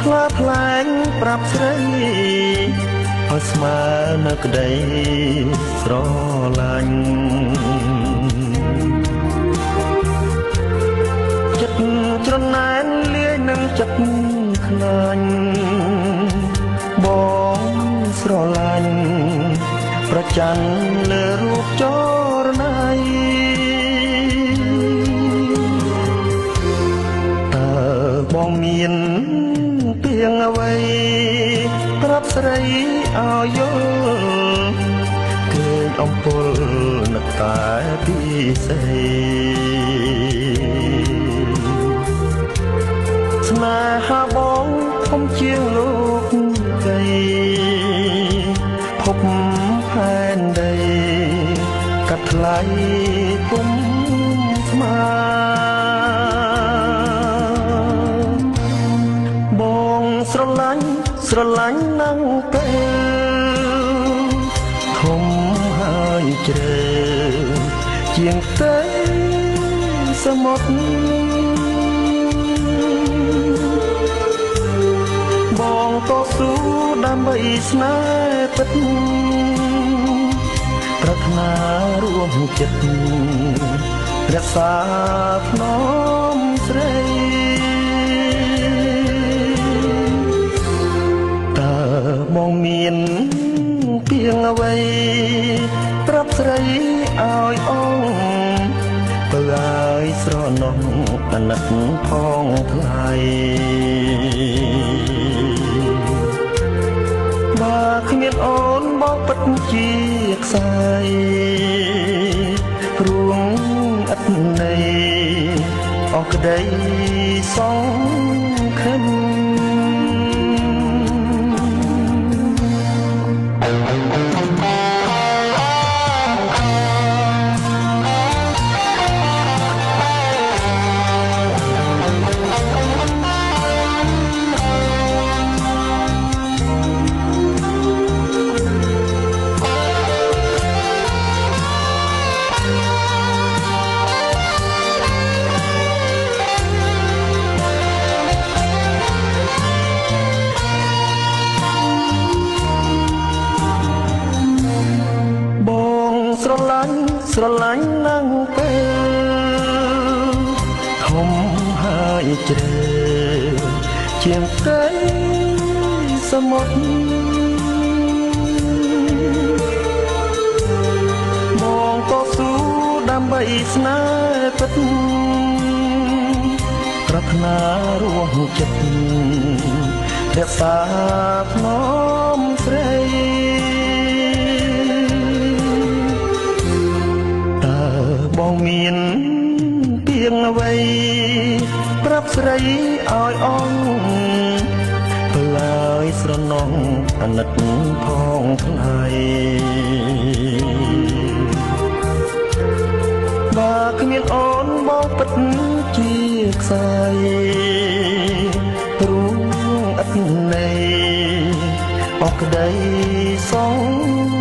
ថ្លាថ្លែងប្រាប់ស្រីឲ្យស្មើនៅក្តីស្រឡាញ់ចិត្តច្រណែនលាយនឹងចិត្តខ្លាញ់បងស្រឡាញ់ប្រច័ណ្ឌលើរូបចរណៃតើបងមានពីងអ្វីប្រាប់ស្រីឲ្យយល់គឺអំពុលនឹកតែពីស្អីស្នេហាបងធំជាងលោកដីភពផែនដីកាត់ថ្លៃគុំស្មាបងស្រឡាញ់ណាំងពេលធំហើយជ្រៅជាងទេសមុទ្របងតស៊ូដើម្បីស្នេហ៍ពិតប្រាថ្នារួមចិត្តរក្សាភ្នំស្រីតើបងមានពីងអ្វីប្រាប់ស្រីឲ្យអងបើឲ្យស្រណោះអាណិតផងថ្លៃបើគ្មានអូនបងពិតជាខ្សែរួងឥតន័យអស់ក្តីសង្ឃឹមស្រឡាញ់ណាំងពេលធំហើយជ្រៅជាងទេសមុទ្របងតស៊ូដើម្បីស្នេហ៍ពិតប្រាថ្នារួមចិត្តរក្សាភ្នំស្រីបងមានពីងអ្វីប្រាប់ស្រីឲ្យអងបើឲ្យស្រណោះអាណិតផងថ្លៃបើគ្មានអូនបងពិតជាខ្សែរួងឥតន័យអស់ក្តីសង្